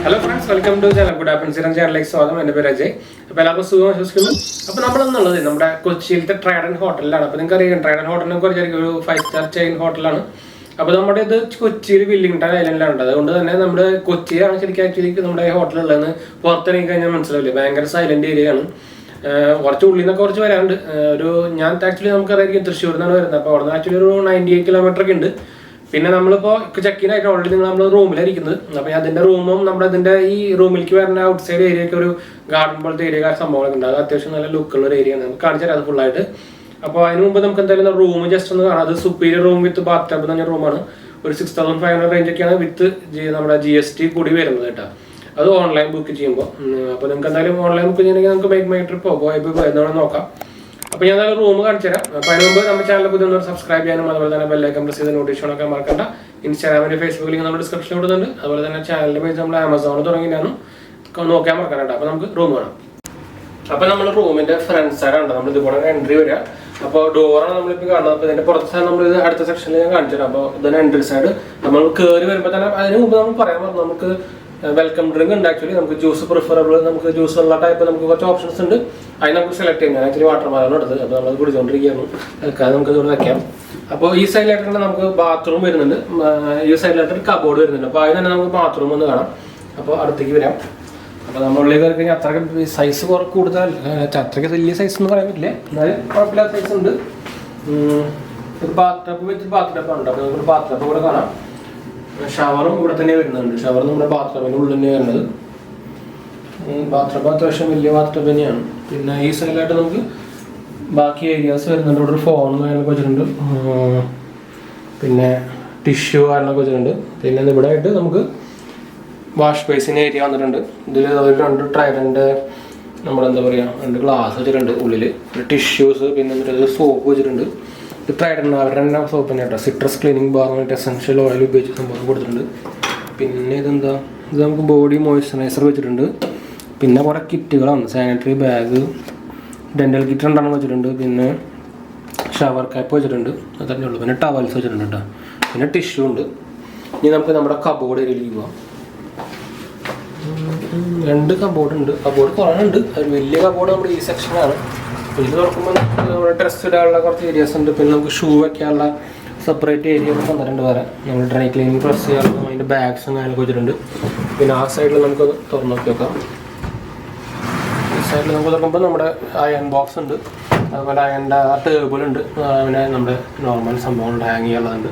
Hello friends, welcome to channel 𝙑𝙞𝙙𝙯𝙪 സ്വാഗതം. എൻ്റെ പേര് അജയ്. അപ്പോൾ എല്ലാവർക്കും സുഖം വിശ്വസിക്കുന്നു. അപ്പോൾ നമ്മളെന്നുള്ളത് നമ്മുടെ കൊച്ചിയിലത്തെ ട്രൈഡന്റ് ഹോട്ടലിലാണ്. അപ്പോൾ നിങ്ങൾക്ക് അറിയാം ട്രൈഡന്റ് ഹോട്ടലിനെ കുറിച്ച് ഒരു 5-star ചെയിൻ ഹോട്ടലാണ്. അപ്പോൾ നമ്മുടെ ഇത് കൊച്ചിയിൽ വില്ലിംഗ്ടൺ ഐലൻഡിലാണ്. അതുകൊണ്ട് തന്നെ നമ്മുടെ കൊച്ചിയാണ് ശരിക്കും ആക്ച്വലി നമ്മുടെ ഹോട്ടലുള്ളതെന്ന് പുറത്തിറങ്ങി കഴിഞ്ഞാൽ മനസ്സിലാവില്ല. ഭയങ്കര സൈലന്റ് ഏരിയയാണ്. കുറച്ച് ഉള്ളിൽ നിന്നൊക്കെ കുറച്ച് വരാനുണ്ട്. ഞാൻ ആക്ച്വലി നമുക്കറിയാം തൃശ്ശൂരിൽ നിന്നാണ് വരുന്നത്. അപ്പോൾ അവിടെ നിന്ന് ആക്ച്വലി ഒരു 98 കിലോമീറ്റർ ഒക്കെ ഉണ്ട്. പിന്നെ നമ്മളിപ്പോൾ ചെക്ക് ഇൻ ആയിട്ട് ഓൾറെഡി നമ്മൾ റൂമിലായിരിക്കുന്നത്. അപ്പോൾ അതിൻ്റെ റൂമും നമ്മുടെ അതിൻ്റെ ഈ റൂമിലേക്ക് വരുന്ന ഔട്ട് സൈഡ് ഏരിയയൊക്കെ ഒരു ഗാർഡൻ പോലത്തെ ഏരിയ സംഭവങ്ങളൊക്കെ ഉണ്ട്. അത് അത്യാവശ്യം നല്ല ലുക്കുള്ള ഒരു ഏരിയ ആണ്. നമുക്ക് കാണിച്ചു തരാം അത് ഫുള്ളായിട്ട്. അപ്പോൾ അതിന് മുമ്പ് നമുക്ക് എന്തായാലും റൂം ജസ്റ്റ് ഒന്ന് കാണാം. അത് superior room with Baat tub എന്ന് പറഞ്ഞ റൂമാണ്. ഒരു 6500 റേഞ്ചൊക്കെയാണ് വിത്ത് നമ്മുടെ GST കൂടി വരുന്നത് കേട്ടോ. അത് ഓൺലൈൻ ബുക്ക് ചെയ്യുമ്പോൾ. അപ്പോൾ നിങ്ങൾക്ക് എന്തായാലും ഓൺലൈൻ ബുക്ക് ചെയ്യണമെങ്കിൽ നമുക്ക് മേക്ക് മൈ ട്രിപ്പോ എന്താണെന്ന് നോക്കാം. അപ്പോൾ ഞാൻ എന്തായാലും റൂം കാണിച്ചു തരാം. അപ്പോൾ അതിന് മുമ്പ് നമ്മുടെ ചാനൽ പുതിയ സബ്സ്ക്രൈബ് ചെയ്യാനും അതുപോലെ തന്നെ ബെല്ലൈക്കൺ പ്രസ് ചെയ്ത് നോട്ടിഫിക്കേഷനൊക്കെ മറക്കണ്ട. ഇൻസ്റ്റാഗ്രാമിൻ്റെ ഫേസ്ബുക്ക് ലിങ്ക് നമ്മുടെ ഡിസ്ക്രിപ്ഷനിൽ കൊടുക്കുന്നുണ്ട്. അതുപോലെ തന്നെ ചാനലിൻ്റെ പേജ് നമ്മൾ ആമസോണിൽ തുടങ്ങിയാണ് നോക്കാൻ മറക്കാനുണ്ട്. അപ്പോൾ നമുക്ക് റൂം കാണാം. അപ്പോൾ നമ്മൾ റൂമിൻ്റെ ഫ്രണ്ട് സൈഡാണ് നമ്മൾ ഇതുപോലെ എൻട്രി വരിക. അപ്പോൾ ഡോറാണ് നമ്മളിപ്പോൾ കാണുന്നത്. അപ്പോൾ ഇതിൻ്റെ പുറത്ത് സൈഡ് നമ്മൾ ഇത് അടുത്ത സെക്ഷനിൽ ഞാൻ കാണിച്ചു തരാം. അപ്പോൾ ഇതിന് എൻട്രി സൈഡ് നമ്മൾ കയറി വരുമ്പോൾ തന്നെ അതിന് മുമ്പ് നമ്മൾ പറയാൻ പറഞ്ഞു നമുക്ക് വെൽക്കം ഡ്രിങ്ക് ഉണ്ട്. ആക്ച്വലി നമുക്ക് ജ്യൂസ് പ്രിഫറബിൾ, നമുക്ക് ജ്യൂസ് ഉള്ള ടൈപ്പ് നമുക്ക് കുറച്ച് ഓപ്ഷൻസ് ഉണ്ട്. അതിന് നമുക്ക് സെലക്ട് ചെയ്യാം. ഞാൻ ആക്ച്വലി വാട്ടർ മെലൺ എടുത്തത്. അപ്പോൾ നമ്മൾ കുടിച്ചുകൊണ്ടിരിക്കുകയാണ്. അത് നമുക്ക് ഇതുകൊണ്ട് വെക്കാം. അപ്പോൾ ഈ സൈഡിലായിട്ട് നമുക്ക് ബാത്റൂം വരുന്നുണ്ട്. ഈ സൈഡിലായിട്ട് കബോർഡ് വരുന്നുണ്ട്. അപ്പോൾ അതിന് തന്നെ നമുക്ക് ബാത്റൂം ഒന്ന് കാണാം. അപ്പോൾ അടുത്തേക്ക് വരാം. അപ്പോൾ നമ്മളിലേക്ക് കയറി കഴിഞ്ഞാൽ അത്രയ്ക്ക് സൈസ് കൂടുതൽ അത്രയ്ക്ക് വലിയ സൈസ് എന്ന് പറയാൻ പറ്റില്ല. എന്നാലും കുഴപ്പമില്ലാത്ത സൈസ് ഉണ്ട്. ബാത്ത് ടബ് വെച്ച് ബാത്ത് ടബ് ഉണ്ട്. അപ്പോൾ നമുക്ക് ബാത്ത് ടബ് കൂടെ കാണാം. ഷവറും ഇവിടെ തന്നെ വരുന്നുണ്ട്. ഷവർ നമ്മുടെ ബാത്റൂമിൻ്റെ ഉള്ളിൽ തന്നെ വരുന്നത്. ബാത്റൂം അത്യാവശ്യം വലിയ ബാത്റൂം തന്നെയാണ്. പിന്നെ ഈ സൈഡിലായിട്ട് നമുക്ക് ബാക്കി ഏരിയാസ് വരുന്നുണ്ട്. ഇവിടെ ഒരു ഫോൺ കാര്യങ്ങളൊക്കെ വെച്ചിട്ടുണ്ട്. പിന്നെ ടിഷ്യൂ കാര്യങ്ങളൊക്കെ വെച്ചിട്ടുണ്ട്. പിന്നെ ഇവിടെ ആയിട്ട് നമുക്ക് വാഷ് ബേസിൻ ഏരിയ വന്നിട്ടുണ്ട്. ഇതിൽ ഒരു 2 ട്രൈഡൻ്റ് നമ്മളെന്താ പറയുക 2 ഗ്ലാസ് വെച്ചിട്ടുണ്ട് ഉള്ളിൽ. ടിഷ്യൂസ് പിന്നെ ഒരു സോപ്പ് വെച്ചിട്ടുണ്ട്. ഇത് ട്രൈഡൻ്റ് അവരുടെ തന്നെ സോപ്പ് തന്നെ കേട്ടോ. സിട്രസ് ക്ലീനിങ് ബാർ ആയിട്ട് എസെൻഷ്യൽ ഓയിൽ ഉപയോഗിച്ച് സംഭവം കൊടുത്തിട്ടുണ്ട്. പിന്നെ ഇതെന്താ, ഇത് നമുക്ക് ബോഡി മോയ്സ്ചറൈസർ വെച്ചിട്ടുണ്ട്. പിന്നെ കുറേ കിറ്റുകളാണ്. സാനിറ്ററി ബാഗ്, ഡെൻ്റൽ കിറ്റ് 2 വെച്ചിട്ടുണ്ട്. പിന്നെ ഷവർ ക്യാപ്പ് വെച്ചിട്ടുണ്ട്. അത് തന്നെ ഉള്ളൂ. പിന്നെ ടവൽസ് വെച്ചിട്ടുണ്ട് കേട്ടോ. പിന്നെ ടിഷ്യൂ ഉണ്ട്. ഇനി നമുക്ക് നമ്മുടെ കബോർഡ് ഏരിയയിലേക്ക് പോവാം. 2 കബോർഡ് ഉണ്ട്. കബോർഡ് കുറേ ഉണ്ട്. ഒരു വലിയ കബോർഡ് നമ്മുടെ ഈ സെക്ഷനാണ്. ഇത് തുറക്കുമ്പോൾ നമ്മുടെ ഡ്രസ്സ് ഇടാനുള്ള കുറച്ച് ഏരിയാസ് ഉണ്ട്. പിന്നെ നമുക്ക് ഷൂ വയ്ക്കാനുള്ള സെപ്പറേറ്റ് ഏരിയ തന്നിട്ടുണ്ട്. വേറെ നമ്മൾ ഡ്രൈ ക്ലീനിങ് പ്രസ് ചെയ്യാനുള്ള അതിൻ്റെ ബാഗ്സും കാര്യങ്ങളൊക്കെ വെച്ചിട്ടുണ്ട്. പിന്നെ ആ സൈഡിൽ നമുക്ക് തുറന്നു നോക്കി വെക്കാം. ഈ സൈഡിൽ നമുക്ക് തുറക്കുമ്പോൾ നമ്മുടെ അയൺ ബോക്സ് ഉണ്ട്. അതുപോലെ അയണിൻ്റെ ആ ടേബിളുണ്ട്. പിന്നെ നമ്മുടെ നോർമൽ സംഭവങ്ങൾ ഹാങ് ചെയ്യാനുള്ളതുണ്ട്.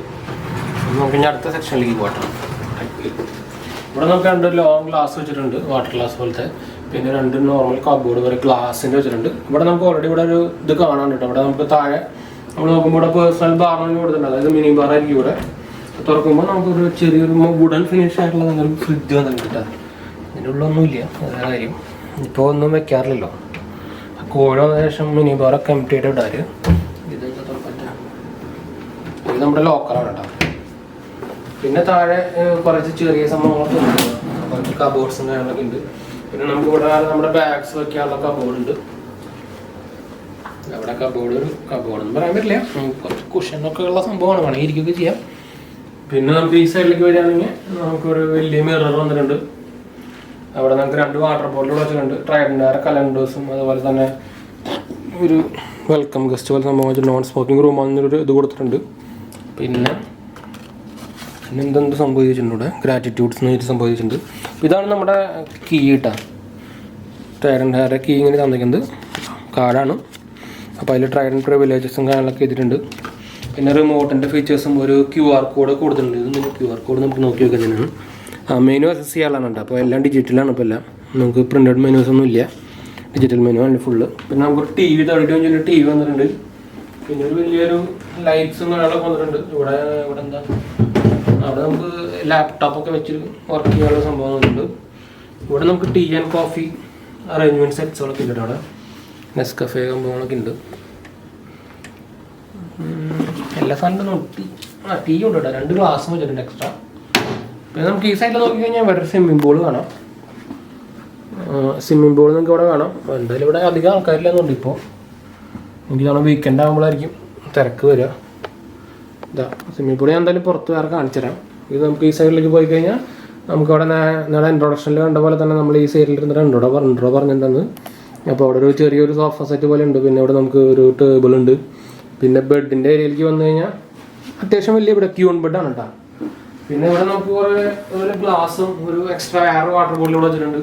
നമുക്ക് ഇനി അടുത്ത സെക്ഷനിലേക്ക് പോകട്ടെ. ഇവിടെ നമുക്ക് 2 ലോങ് ഗ്ലാസ് വെച്ചിട്ടുണ്ട്, വാട്ടർ ഗ്ലാസ് പോലത്തെ. പിന്നെ 2 നോർമൽ കബോർഡ് വരെ ഗ്ലാസിൻ്റെ വെച്ചിട്ടുണ്ട്. ഇവിടെ നമുക്ക് ഓൾറെഡി ഇവിടെ ഒരു ഇത് കാണാൻ കേട്ടോ. ഇവിടെ നമുക്ക് താഴെ നമ്മൾ നോക്കുമ്പോൾ ഇവിടെ പേഴ്സണൽ ബാറിന് കൊടുത്തിട്ടുണ്ട്. അതായത് മിനി ബാർ ആയിരിക്കും ഇവിടെ. തുറക്കുമ്പോൾ നമുക്കൊരു ചെറിയൊരു വുഡൻ ഫിനിഷ് ആയിട്ടുള്ള ഒരു ഫ്രിഡ്ജ് വന്നിട്ടുണ്ട്. അതിൻ്റെ ഉള്ളൊന്നുമില്ല, അതേ കാര്യം. ഇപ്പോൾ ഒന്നും വെക്കാറില്ലല്ലോ. കോഴി വന്നതിന് ശേഷം മിനി ബാറൊക്കെ എംപ്റ്റി ആയിട്ട് ഇടാറ്. ഇതെന്താ തുറപ്പറ്റ, ഇത് നമ്മുടെ ലോക്കറാണ് കേട്ടോ. പിന്നെ താഴെ കുറച്ച് ചെറിയ സംഭവങ്ങളൊക്കെ ഉണ്ട്. കുറച്ച് കബോർഡ്സും കാര്യങ്ങളൊക്കെ ഉണ്ട്. പിന്നെ നമുക്ക് ഇവിടെ നമ്മുടെ ബാഗ്സ് വെക്കാനുള്ള കബോർഡ് ഉണ്ട്. അവിടെ കബോർഡ് എന്ന് പറയാൻ പറ്റില്ല, കുറച്ച് കുഷനൊക്കെ ഉള്ള സംഭവമാണ്. വേണമെങ്കിൽ ഇരിക്കുകയൊക്കെ ചെയ്യാം. പിന്നെ നമുക്ക് ഈ സൈഡിലേക്ക് വരികയാണെങ്കിൽ നമുക്കൊരു വലിയ മിറർ വന്നിട്ടുണ്ട്. അവിടെ നമുക്ക് 2 വാട്ടർ ബോട്ടിൽ വെച്ചിട്ടുണ്ട്. ട്രൈഡൻ്റ് കലണ്ടേഴ്സും അതുപോലെ തന്നെ ഒരു വെൽക്കം ഗസ്റ്റ് പോലെ സംഭവം വെച്ച് നോൺ സ്മോക്കിംഗ് റൂം അങ്ങനൊരു ഇത് കൊടുത്തിട്ടുണ്ട്. പിന്നെ എന്തെന്ത് സംഭവിച്ചിട്ടുണ്ട് ഇവിടെ, ഗ്രാറ്റിറ്റ്യൂഡ്സ് എന്ന് വെച്ചിട്ട് സംഭവിച്ചിട്ടുണ്ട്. ഇതാണ് നമ്മുടെ കീ കേട്ടോ. ട്രൈഡൻ്റ് കീ ഇങ്ങനെ തന്നിരിക്കുന്നത് കാർഡാണ്. അപ്പോൾ അതിൽ ട്രൈഡൻ്റ് പ്രിവിലേജസും കാര്യങ്ങളൊക്കെ ചെയ്തിട്ടുണ്ട്. പിന്നെ റിമോട്ടിൻ്റെ ഫീച്ചേഴ്സും ഒരു QR കോഡ് കൊടുത്തിട്ടുണ്ട്. ഇത് QR കോഡ് നമുക്ക് നോക്കി വെക്കുന്നതിനാണ്. Menu access ചെയ്യാനുള്ളതാണ്. അപ്പോൾ എല്ലാം ഡിജിറ്റലാണ്. ഇപ്പോൾ എല്ലാം നമുക്ക് പ്രിൻറ്റഡ് മെനൂസ് ഒന്നും ഇല്ല, ഡിജിറ്റൽ മെനു ആണ് ഫുള്ള്. പിന്നെ നമുക്കൊരു TV 32 ഇഞ്ചിൻ്റെ TV വന്നിട്ടുണ്ട്. പിന്നെ ഒരു വലിയൊരു ലൈറ്റ്സും കാര്യങ്ങളൊക്കെ വന്നിട്ടുണ്ട്. ഇവിടെ എന്താ, അവിടെ നമുക്ക് ലാപ്ടോപ്പൊക്കെ വെച്ച് വർക്ക് ചെയ്യാനുള്ള സംഭവം വന്നിട്ടുണ്ട്. ഇവിടെ നമുക്ക് ടീ ആൻഡ് കോഫി അറേഞ്ച്മെൻറ്റ് സെറ്റ്സുകളൊക്കെ ഉണ്ട്. അവിടെ നെസ്കഫേ സംഭവങ്ങളൊക്കെ ഉണ്ട്. എല്ലാ സാധനം നോക്കി ടീ ഉണ്ട് കേട്ടോ. 2 ഗ്ലാസ് വെച്ചിട്ടുണ്ട് എക്സ്ട്രാ. പിന്നെ നമുക്ക് ഈ സൈഡിൽ നോക്കിക്കഴിഞ്ഞാൽ വേറെ സ്വിമ്മിംഗ് പൂൾ കാണാം. സ്വിമ്മിംഗ് പൂൾ നമുക്ക് ഇവിടെ കാണാം. എന്തായാലും ഇവിടെ അധികം ആൾക്കാരില്ലെന്നുണ്ട് ഇപ്പോൾ. എനിക്ക് തോന്നുന്നു വീക്കെൻഡ് ആകുമ്പോഴായിരിക്കും തിരക്ക് വരിക. ഇതാ സ്വിമ്മിംഗ് പൂൾ ഞാൻ എന്തായാലും പുറത്ത് വേറെ കാണിച്ചു തരാം. ഇത് നമുക്ക് ഈ സൈഡിലേക്ക് പോയി കഴിഞ്ഞാൽ നമുക്കവിടെ നേരെ ഇൻട്രൊഡക്ഷനിൽ കണ്ട പോലെ തന്നെ നമ്മൾ ഈ സൈഡിൽ ഇരുന്നിട്ട് ഇൻട്രോ പറഞ്ഞിട്ടുണ്ടെന്ന്. അപ്പോൾ അവിടെ ഒരു ചെറിയൊരു സോഫ സെറ്റ് പോലെ ഉണ്ട്. പിന്നെ ഇവിടെ നമുക്ക് ഒരു ടേബിൾ ഉണ്ട്. പിന്നെ ബെഡിൻ്റെ ഏരിയയിലേക്ക് വന്നു കഴിഞ്ഞാൽ അത്യാവശ്യം വലിയ ഇവിടെ ക്യൂൺ ബെഡാണ് കേട്ടോ. പിന്നെ ഇവിടെ നമുക്ക് കുറേ അതുപോലെ ഗ്ലാസും ഒരു എക്സ്ട്രാ വാട്ടർ ബോട്ടിൽ ഇവിടെ വെച്ചിട്ടുണ്ട്.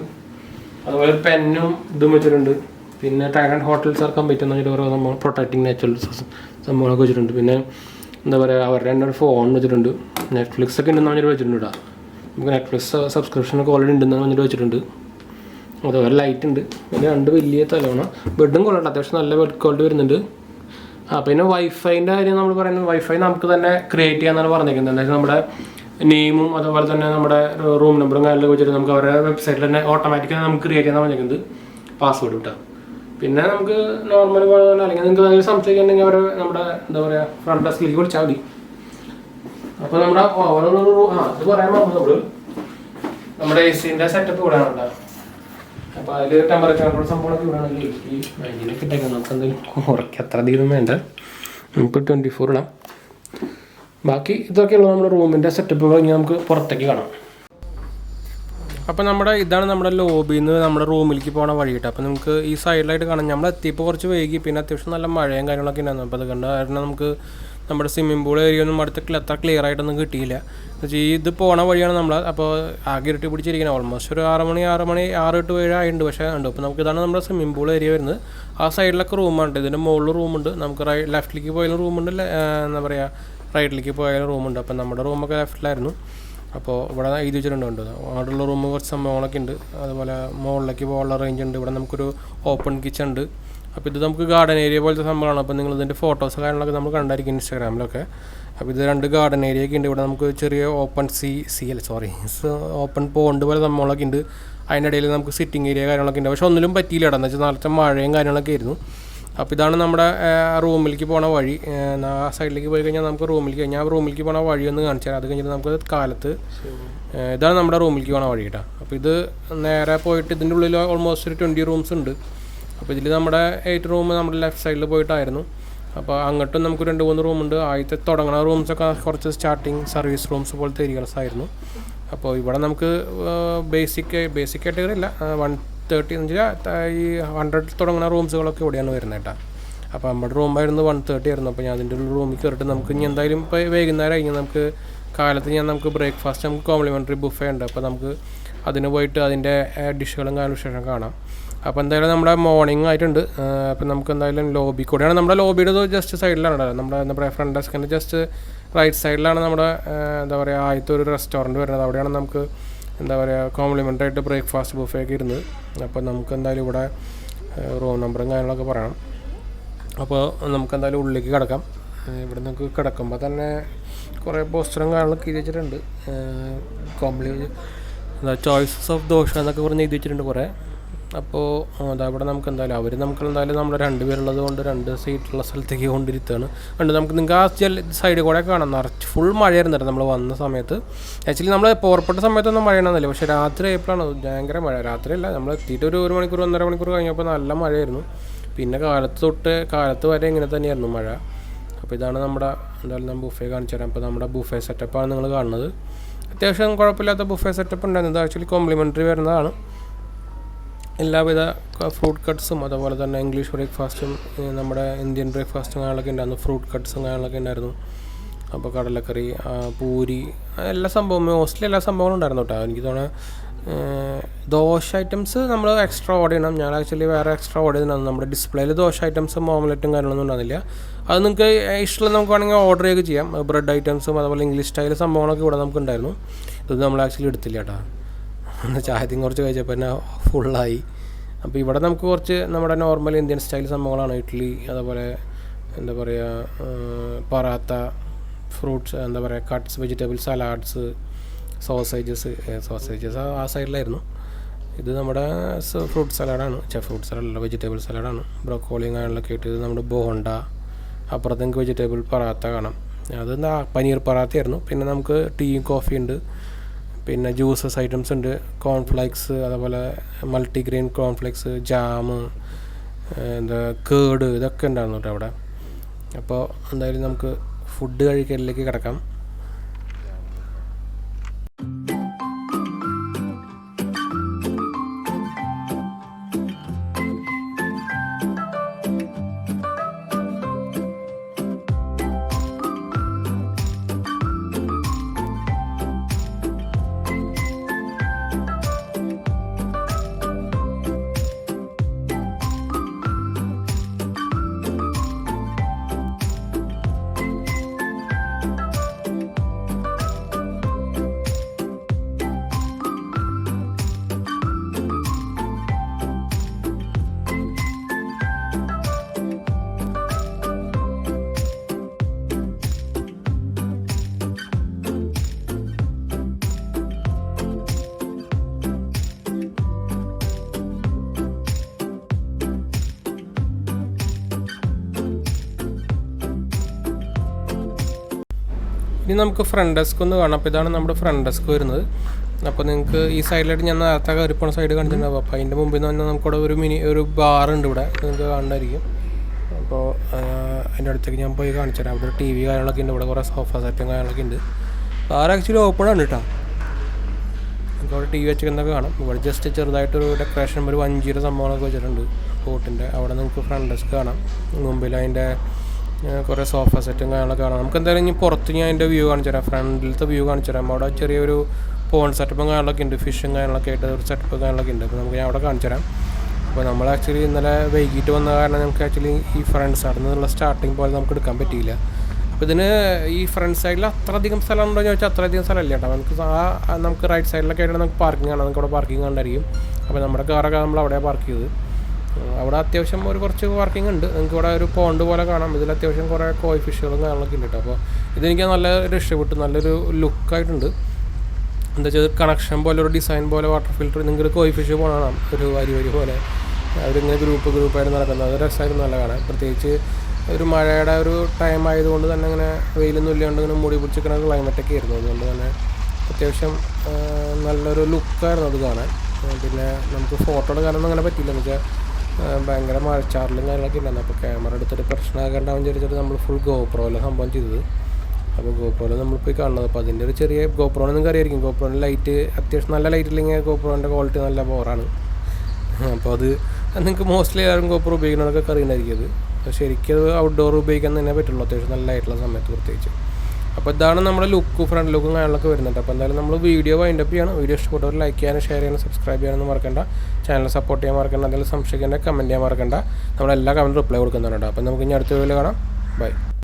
അതുപോലെ പെന്നും ഇതും വെച്ചിട്ടുണ്ട്. പിന്നെ ട്രൈഡന്റ് ഹോട്ടൽസ് ആർ കംപ്ലീറ്റ് എന്ന് പറഞ്ഞിട്ട് ഓരോ നമ്മൾ പ്രൊട്ടക്റ്റിംഗ് നാച്ചുറൽ സംഭവങ്ങളൊക്കെ വെച്ചിട്ടുണ്ട്. പിന്നെ എന്താ പറയുക അവരുടെ തന്നെ ഒരു ഫോൺ വെച്ചിട്ടുണ്ട്. നെറ്റ്ഫ്ലിക്സ് ഒക്കെ ഉണ്ടെന്ന് പറഞ്ഞിട്ട് വെച്ചിട്ടുണ്ട് കേട്ടോ. നമുക്ക് നെറ്റ്ഫ്ലിക്സ് സബ്സ്ക്രിപ്ഷനൊക്കെ ഓൾറെഡി ഉണ്ടെന്ന് പറഞ്ഞിട്ട് വെച്ചിട്ടുണ്ട്. അതുപോലെ ലൈറ്റ് ഉണ്ട്. പിന്നെ 2 വലിയ തലമാണ്. ബെഡും കൊള്ളട്ടെ, അത്യാവശ്യം നല്ല ബെഡ് ക്വാളിറ്റി വരുന്നുണ്ട്. പിന്നെ വൈഫൈൻ്റെ കാര്യം നമ്മൾ പറയുന്നത് വൈഫൈ നമുക്ക് തന്നെ ക്രിയേറ്റ് ചെയ്യാന്നാണ് പറഞ്ഞിരിക്കുന്നത്. എന്താ വെച്ചാൽ നമ്മുടെ നെയിമും അതുപോലെ തന്നെ നമ്മുടെ റൂം നമ്പറും കാര്യങ്ങളൊക്കെ വെച്ചിട്ട് നമുക്ക് അവരുടെ വെബ്സൈറ്റിൽ തന്നെ ഓട്ടോമാറ്റിക്കായി നമുക്ക് ക്രിയേറ്റ് ചെയ്യാൻ പറഞ്ഞിരിക്കുന്നത് പാസ്വേഡ് കിട്ടാം. പിന്നെ നമുക്ക് നോർമൽ പോലെ തന്നെ അല്ലെങ്കിൽ നിങ്ങൾക്ക് എന്തെങ്കിലും സംശയിക്കുന്നുണ്ടെങ്കിൽ അവർ നമ്മുടെ എന്താ പറയുക ഫ്രണ്ട് ഡെസ്കിലേക്ക് വിളിച്ചാൽ മതി. അപ്പോൾ നമ്മുടെ ഓവറോൾ ഇത് പറയാൻ നമ്മൾ നമ്മുടെ AC-ൻ്റെ സെറ്റപ്പ് ഇവിടെ ആണ്. അപ്പോൾ അതിൽ ടെമ്പറേച്ചർ കൺട്രോൾ സംഭവങ്ങളൊക്കെ ഇവിടെയാണെങ്കിൽ ഈ മൈൻഡിനൊക്കെ ഇട്ടേക്കാം. നമുക്ക് എന്തെങ്കിലും കുറയ്ക്കുക അത്ര അധികം വേണ്ട. നമുക്ക് 24 ഇടാം. ബാക്കി ഇതൊക്കെയുള്ള നമ്മുടെ റൂമിൻ്റെ സെറ്റപ്പുകൾ ഇനി നമുക്ക് പുറത്തേക്ക് കാണാം. അപ്പോൾ ഇതാണ് നമ്മുടെ ലോബിയിൽ നിന്ന് നമ്മുടെ റൂമിലേക്ക് പോകുന്ന വഴിയിട്ട്. അപ്പോൾ നമുക്ക് ഈ സൈഡിലായിട്ട് കാണാം. നമ്മൾ എത്തിയപ്പോൾ കുറച്ച് വൈകി, പിന്നെ അത്യാവശ്യം നല്ല മഴയും കാര്യങ്ങളൊക്കെ ഉണ്ടായിരുന്നു. അപ്പോൾ അത് കണ്ട കാരണം നമുക്ക് നമ്മുടെ സ്വിമ്മിംഗ് പൂൾ ഏരിയ ഒന്നും അടുത്ത് അത്ര ക്ലിയർ ആയിട്ടൊന്നും കിട്ടിയില്ല. ഇത് പോണ വഴിയാണ് നമ്മൾ. അപ്പോൾ ആകെ ഇരുട്ടി പിടിച്ചിരിക്കുന്നത്. ഓൾമോസ്റ്റ് ഒരു 6 മണി 6 to 7 ആയിട്ടുണ്ട്. പക്ഷേ ഉണ്ട്. അപ്പോൾ നമുക്ക് ഇതാണ് നമ്മുടെ സ്വിമ്മിംഗ് പൂൾ ഏരിയ വരുന്നത്. ആ സൈഡിലൊക്കെ റൂമാണ്. ഇതിൻ്റെ മുകളിൽ റൂമുണ്ട്. നമുക്ക് ലെഫ്റ്റിലേക്ക് പോയാലും റൂമുണ്ട്, എന്താ പറയുക റൈറ്റിലേക്ക് പോയാലും റൂമുണ്ട്. അപ്പോൾ നമ്മുടെ റൂമൊക്കെ ലെഫ്റ്റിലായിരുന്നു. അപ്പോൾ ഇവിടെ എഴുതി വെച്ചിട്ടുണ്ട്. അവിടെയുള്ള റൂം കുറച്ച് സംഭവങ്ങളൊക്കെ ഉണ്ട്. അതുപോലെ മുകളിലേക്ക് പോകാനുള്ള റേഞ്ച് ഉണ്ട്. ഇവിടെ നമുക്കൊരു ഓപ്പൺ കിച്ചൺ ഉണ്ട്. അപ്പോൾ ഇത് നമുക്ക് ഗാർഡൻ ഏരിയ പോലത്തെ സംഭവമാണ്. അപ്പോൾ നിങ്ങൾ ഇതിൻ്റെ ഫോട്ടോസ് കാര്യങ്ങളൊക്കെ നമ്മൾ കണ്ടായിരിക്കും ഇൻസ്റ്റാഗ്രാമിലൊക്കെ. അപ്പോൾ ഇത് 2 ഗാർഡൻ ഏരിയ ഒക്കെ ഉണ്ട്. ഇവിടെ നമുക്ക് ചെറിയ ഓപ്പൺ പോണ്ട് പോലെ സംഭവങ്ങളൊക്കെ ഉണ്ട്. അതിൻ്റെ ഇടയിൽ നമുക്ക് സിറ്റിംഗ് ഏരിയ കാര്യങ്ങളൊക്കെ ഉണ്ട്. പക്ഷേ ഒന്നിലും പറ്റിയില്ല ഇടം. എന്ന് വെച്ചാൽ നാളത്തെ മഴയും കാര്യങ്ങളൊക്കെ ആയിരുന്നു. അപ്പോൾ ഇതാണ് നമ്മുടെ റൂമിലേക്ക് പോണ വഴി. ആ സൈഡിലേക്ക് പോയി കഴിഞ്ഞാൽ നമുക്ക് റൂമിലേക്ക് ഞാൻ റൂമിലേക്ക് പോണ വഴി ഒന്ന് കാണിച്ചു തരാം. അത് കഴിഞ്ഞിട്ട് നമുക്ക് കാലത്ത് ഇതാണ് നമ്മുടെ റൂമിലേക്ക് പോണ വഴി കേട്ടോ. അപ്പോൾ ഇത് നേരെ പോയിട്ട് ഇതിൻ്റെ ഉള്ളിൽ ഓൾമോസ്റ്റ് ഒരു 20 റൂംസ് ഉണ്ട്. അപ്പോൾ ഇതിൽ നമ്മുടെ 8 റൂം നമ്മുടെ ലെഫ്റ്റ് സൈഡിൽ പോയിട്ടായിരുന്നു. അപ്പോൾ അങ്ങോട്ടും നമുക്ക് 2-3 റൂമുണ്ട്. ആദ്യത്തെ തുടങ്ങുന്ന റൂംസൊക്കെ കുറച്ച് സ്റ്റാർട്ടിങ് സർവീസ് റൂംസ് പോലത്തെ ഏരിയസ് ആയിരുന്നു. അപ്പോൾ ഇവിടെ നമുക്ക് ബേസിക് കാറ്റഗറി ഇല്ല, 130 എന്ന് വെച്ചാൽ ഈ 100 തുടങ്ങുന്ന റൂംസുകളൊക്കെ ഇവിടെയാണ് വരുന്നത് കേട്ടോ. അപ്പോൾ നമ്മുടെ റൂമായിരുന്നു 130 ആയിരുന്നു. അപ്പോൾ ഞാൻ അതിൻ്റെ ഒരു റൂമിൽ കയറിയിട്ട് നമുക്ക് ഇനി എന്തായാലും ഇപ്പോൾ വൈകുന്നേരം കഴിഞ്ഞ് നമുക്ക് കാലത്ത് നമുക്ക് ബ്രേക്ക്ഫാസ്റ്റ് നമുക്ക് കോംപ്ലിമെൻ്ററി ബുഫേ ഉണ്ട്. അപ്പോൾ നമുക്ക് അതിന് പോയിട്ട് അതിൻ്റെ ഡിഷുകളും വിശേഷം കാണാം. അപ്പോൾ എന്തായാലും നമ്മുടെ മോർണിംഗ് ആയിട്ടുണ്ട്. അപ്പോൾ നമുക്ക് എന്തായാലും ലോബി കൂടെയാണ്. നമ്മുടെ ലോബിയുടെ ജസ്റ്റ് സൈഡിലാണ് നമ്മുടെ എന്താ പറയുക ഫ്രണ്ട് ഡെസ്കിൻ്റെ ജസ്റ്റ് റൈറ്റ് സൈഡിലാണ് നമ്മുടെ എന്താ പറയുക ആദ്യത്തെ ഒരു റെസ്റ്റോറൻറ്റ് വരുന്നത്. അവിടെയാണ് നമുക്ക് എന്താ പറയുക കോംപ്ലിമെൻ്ററി ആയിട്ട് ബ്രേക്ക്ഫാസ്റ്റ് ബുഫേ ഒക്കെ ഇരുന്നത്. അപ്പോൾ നമുക്ക് എന്തായാലും ഇവിടെ റൂം നമ്പറും കാര്യങ്ങളൊക്കെ പറയണം. അപ്പോൾ നമുക്ക് എന്തായാലും ഉള്ളിലേക്ക് കിടക്കാം. ഇവിടെ നമുക്ക് കിടക്കുമ്പോൾ തന്നെ കുറേ പോസ്റ്ററും കാര്യങ്ങളൊക്കെ എഴുതി വെച്ചിട്ടുണ്ട്. ചോയ്സസ് ഓഫ് ദോശ എന്നൊക്കെ പറഞ്ഞ് എഴുതി വെച്ചിട്ടുണ്ട് കുറേ. അപ്പോൾ അതവിടെ നമുക്ക് എന്തായാലും നമുക്ക് എന്തായാലും നമ്മുടെ 2 പേരുള്ളത് കൊണ്ട് 2 സീറ്റുള്ള സ്ഥലത്തേക്ക് കൊണ്ടിരുത്താണ്. നമുക്ക് നിങ്ങൾക്ക് ആ സൈഡിൽ കൂടെ കാണാം. നിറച്ച് ഫുൾ മഴയായിരുന്നു നമ്മൾ വന്ന സമയത്ത്. ആക്ച്വലി നമ്മൾ പുറപ്പെട്ട സമയത്തൊന്നും മഴയാണെന്നില്ല, പക്ഷേ രാത്രി ആയപ്പോഴാണ് ഭയങ്കര മഴ. രാത്രിയല്ല, നമ്മൾ എത്തിയിട്ട് ഒരു 1 മണിക്കൂർ 1.5 മണിക്കൂർ കഴിഞ്ഞപ്പോൾ നല്ല മഴയായിരുന്നു. പിന്നെ കാലത്ത് വരെ ഇങ്ങനെ തന്നെയായിരുന്നു മഴ. അപ്പോൾ ഇതാണ് നമ്മുടെ എന്തായാലും ഞാൻ ബുഫേ കാണിച്ചു തരാം. അപ്പോൾ നമ്മുടെ ബുഫേ സെറ്റപ്പാണ് നിങ്ങൾ കാണുന്നത്. അത്യാവശ്യം കുഴപ്പമില്ലാത്ത ബുഫേ സെറ്റപ്പ് ഉണ്ടായിരുന്നത്. ആക്ച്വലി കോംപ്ലിമെൻ്ററി വരുന്നതാണ്. എല്ലാവിധ ഫ്രൂട്ട് കട്ട്സും അതുപോലെ തന്നെ ഇംഗ്ലീഷ് ബ്രേക്ക്ഫാസ്റ്റും നമ്മുടെ ഇന്ത്യൻ ബ്രേക്ക്ഫാസ്റ്റും കാര്യങ്ങളൊക്കെ ഉണ്ടായിരുന്നു. ഫ്രൂട്ട് കട്ട്സും കാര്യങ്ങളൊക്കെ ഉണ്ടായിരുന്നു. അപ്പോൾ കടലക്കറി, പൂരി, എല്ലാ സംഭവവും മോസ്റ്റ്ലി എല്ലാ സംഭവങ്ങളും ഉണ്ടായിരുന്നു കേട്ടോ. എനിക്ക് തോന്നുന്നത് ദോശ ഐറ്റംസ് നമ്മൾ എക്സ്ട്രാ ഓർഡർ ചെയ്യണം. ഞാൻ ആക്ച്വലി വേറെ എക്സ്ട്രാ ഓർഡർ ചെയ്തിട്ടുണ്ടായിരുന്നു. നമ്മുടെ ഡിസ്പ്ലേയിൽ ദോശ ഐറ്റംസും ഓംലെറ്റും കാര്യങ്ങളൊന്നും ഉണ്ടായിരുന്നില്ല. അത് നിങ്ങൾക്ക് ഇഷ്ടമുള്ള നമുക്ക് വേണമെങ്കിൽ ഓർഡർ ചെയ്യുക ചെയ്യാം. ബ്രെഡ് ഐറ്റംസും അതുപോലെ ഇംഗ്ലീഷ് സ്റ്റൈൽ സംഭവങ്ങളൊക്കെ ഇവിടെ നമുക്ക് ഉണ്ടായിരുന്നു. ഇത് നമ്മൾ ആക്ച്വലി എടുത്തില്ല കേട്ടോ. ചായത്തിന് കുറച്ച് കഴിച്ചപ്പോൾ തന്നെ ഫുള്ളായി. അപ്പോൾ ഇവിടെ നമുക്ക് കുറച്ച് നമ്മുടെ നോർമൽ ഇന്ത്യൻ സ്റ്റൈൽ സംഭവങ്ങളാണ്. ഇഡ്ഡലി, അതുപോലെ എന്താ പറയുക പറാത്ത, ഫ്രൂട്ട്സ്, എന്താ പറയുക കട്ട്സ്, വെജിറ്റബിൾ സലാഡ്സ്, സോസേജസ് ആ സൈഡിലായിരുന്നു. ഇത് നമ്മുടെ ഫ്രൂട്ട് സലാഡാണ്. ഫ്രൂട്ട് സലാഡല്ല, വെജിറ്റബിൾ സലാഡാണ്. ബ്രോക്കോളിയും കാര്യങ്ങളൊക്കെ ഇട്ട്. ഇത് നമ്മുടെ ബോണ്ട. അപ്പുറത്തേക്ക് വെജിറ്റബിൾ പറാത്ത കാണാം. അത് പനീർ പറാത്തയായിരുന്നു. പിന്നെ നമുക്ക് ടീയും കോഫി ഉണ്ട്. പിന്നെ ജ്യൂസസ് ഐറ്റംസ് ഉണ്ട്, കോൺഫ്ലേക്സ്, അതുപോലെ മൾട്ടിഗ്രെയിൻ കോൺഫ്ലേക്സ്, ജാം, കേട്, ഇതൊക്കെ ഉണ്ടായിരുന്നു കേട്ടോ അവിടെ. അപ്പോൾ എന്തായാലും നമുക്ക് ഫുഡ് കഴിക്കലിലേക്ക് കിടക്കാം. നമുക്ക് ഫ്രണ്ട് ഡെസ്ക് ഒന്ന് കാണാം. അപ്പോൾ ഇതാണ് നമ്മുടെ ഫ്രണ്ട് ഡെസ്ക് വരുന്നത്. അപ്പോൾ നിങ്ങൾക്ക് ഈ സൈഡിലായിട്ട് ഞാൻ നേരത്തെ കയറിപ്പോണ സൈഡ് കണ്ടിട്ടുണ്ടാവും. അപ്പോൾ അതിൻ്റെ മുമ്പിൽ നിന്ന് തന്നെ നമുക്കിവിടെ ഒരു ബാറുണ്ട് ഇവിടെ നിങ്ങൾക്ക് കാണണ്ടായിരിക്കും. അപ്പോൾ അതിൻ്റെ അടുത്തേക്ക് ഞാൻ പോയി കാണിച്ചു തരാം. അവിടെ TV കാര്യങ്ങളൊക്കെ ഉണ്ട്, ഇവിടെ കുറേ സോഫ സെറ്റും കാര്യങ്ങളൊക്കെ ഉണ്ട്. ബാർ ആക്ച്വലി ഓപ്പൺ ആണ് കേട്ടോ. നമുക്ക് അവിടെ TV വെച്ചിരിക്കുന്നതൊക്കെ കാണാം. ഇവിടെ ജസ്റ്റ് ചെറുതായിട്ടൊരു ഡെക്കറേഷൻ ഒരു വഞ്ചിയുടെ സംഭവങ്ങളൊക്കെ വെച്ചിട്ടുണ്ട് ബോട്ടിൻ്റെ. അവിടെ നിങ്ങൾക്ക് ഫ്രണ്ട് ഡെസ്ക് കാണാം. മുമ്പിൽ അതിൻ്റെ കുറേ സോഫ സെറ്റും കാര്യങ്ങളൊക്കെ കാണാം. നമുക്ക് എന്തായാലും ഇനി പുറത്ത് ഞാൻ അതിൻ്റെ വ്യൂ കാണിച്ചു തരാം, ഫ്രണ്ടിലത്തെ വ്യൂ കാണിച്ചു തരാം. അവിടെ ചെറിയൊരു പോൺ സെറ്റപ്പും കാര്യങ്ങളൊക്കെ ഉണ്ട്, ഫിഷും കാര്യങ്ങളൊക്കെ ആയിട്ട് ഒരു സെറ്റപ്പ് കാര്യങ്ങളൊക്കെ ഉണ്ട്. അപ്പോൾ നമുക്ക് ഞാൻ അവിടെ കാണിച്ചു തരാം. അപ്പോൾ നമ്മൾ ആക്ച്വലി ഇന്നലെ വൈകിട്ട് വന്ന കാരണം നമുക്ക് ആക്ച്വലി ഈ ഫ്രണ്ട് സൈഡിൽ നിന്നുള്ള സ്റ്റാർട്ടിങ് പോലെ നമുക്ക് എടുക്കാൻ പറ്റിയില്ല. അപ്പോൾ ഇതിന് ഈ ഫ്രണ്ട് സൈഡിൽ അത്രയധികം സ്ഥലം ഉണ്ടോ എന്ന് ചോദിച്ചാൽ അത്രയധികം സ്ഥലമില്ല കേട്ടോ. നമുക്ക് റൈറ്റ് സൈഡിലൊക്കെ ആയിട്ട് നമുക്ക് പാർക്കിംഗ് ആണ്, നമുക്ക് അവിടെ പാർക്കിംഗ് കണ്ടായിരിക്കും. അപ്പോൾ നമ്മുടെ കാറൊക്കെ നമ്മൾ അവിടെ പാർക്ക് ചെയ്ത്. അവിടെ അത്യാവശ്യം കുറച്ച് പാർക്കിംഗ് ഉണ്ട്. നിങ്ങൾക്ക് ഇവിടെ ഒരു പോണ്ട് പോലെ കാണാം. ഇതിൽ അത്യാവശ്യം കുറേ കോയി ഫിഷുകളും കാര്യങ്ങളൊക്കെ ഉണ്ട് കേട്ടോ. അപ്പോൾ ഇതെനിക്ക് നല്ലൊരു ഇഷ്ടപ്പെട്ടു, നല്ലൊരു ലുക്കായിട്ടുണ്ട്. എന്താ വെച്ചാൽ കണക്ഷൻ പോലെ ഒരു ഡിസൈൻ പോലെ വാട്ടർ ഫിൽറ്റർ നിങ്ങൾക്ക് കോയി ഫിഷ് പോകണം ഒരു വരി പോലെ അവരിങ്ങനെ ഗ്രൂപ്പായിട്ട് നടക്കുന്നത്. അത് രസമായിരുന്നു നല്ല കാണാൻ. പ്രത്യേകിച്ച് ഒരു മഴയുടെ ഒരു ടൈം ആയതുകൊണ്ട് തന്നെ ഇങ്ങനെ വെയിലൊന്നും ഇല്ലാണ്ട് ഇങ്ങനെ മൂടി പിടിച്ചിരിക്കുന്ന ക്ലൈമറ്റൊക്കെ ആയിരുന്നു. അതുകൊണ്ട് തന്നെ അത്യാവശ്യം നല്ലൊരു ലുക്കായിരുന്നു അത് കാണാൻ. പിന്നെ നമുക്ക് ഫോട്ടോയുടെ കാലമൊന്നും അങ്ങനെ പറ്റിയില്ല എന്ന് വെച്ചാൽ ഭയങ്കര മഴച്ചാറിലും കാര്യങ്ങളൊക്കെ ഉണ്ടായിരുന്നു. അപ്പോൾ ക്യാമറ എടുത്തിട്ട് പ്രശ്നമാകേണ്ടാവും വിചാരിച്ചിട്ട് നമ്മൾ ഫുൾ ഗോപ്രോയിലെ സംഭവം ചെയ്തത്. അപ്പോൾ ഗോപ്രോയിൽ നമ്മളിപ്പോൾ കാണുന്നത്. അപ്പോൾ അതിൻ്റെ ഒരു ചെറിയ ഗോപ്രോനെ നിങ്ങൾക്ക് അറിയായിരിക്കും. ഗോപ്രോൻ്റെ ലൈറ്റ് അത്യാവശ്യം നല്ല ലൈറ്റ് ഇല്ലെങ്കിൽ ഗോപ്രോൻ്റെ ക്വാളിറ്റി നല്ല ബോറാണ്. അപ്പോൾ അത് നിങ്ങൾക്ക് മോസ്റ്റ്ലി എല്ലാവരും ഗോപ്രോ ഉപയോഗിക്കുന്നതൊക്കെ അറിയുന്നതായിരിക്കും. അത് അപ്പോൾ ശരിക്കും അത് ഔട്ട്ഡോർ ഉപയോഗിക്കാൻ തന്നെ പറ്റുള്ളൂ, അത്യാവശ്യം നല്ല ലൈറ്റുള്ള സമയത്ത് പ്രത്യേകിച്ച്. അപ്പോൾ ഇതാണ് നമ്മുടെ ലുക്കും ഫ്രണ്ട് ലുക്കും കാര്യങ്ങളൊക്കെ വരുന്നുണ്ട്. അപ്പോൾ എന്തായാലും നമ്മൾ വീഡിയോ വൈൻഡപ്പ് ചെയ്യണം. വീഡിയോ ഇഷ്ടപ്പെട്ടവർ ലൈക്ക് ചെയ്യാനും ഷെയർ ചെയ്യാനും സബ്സ്ക്രൈബ് ചെയ്യാനൊന്നും മറക്കണ്ട. ചാനൽ സപ്പോർട്ട് ചെയ്യാൻ മറക്കണ്ട. എന്തെങ്കിലും സംശയിക്കേണ്ട കമൻറ്റ് ചെയ്യാൻ മറക്കണ്ട. നമ്മളെല്ലാ കമൻറ്റും റിപ്ലൈ കൊടുക്കുന്നുണ്ട്. അപ്പോൾ നമുക്ക് ഇനി അടുത്ത വീഡിയോയിൽ കാണാം. ബൈ.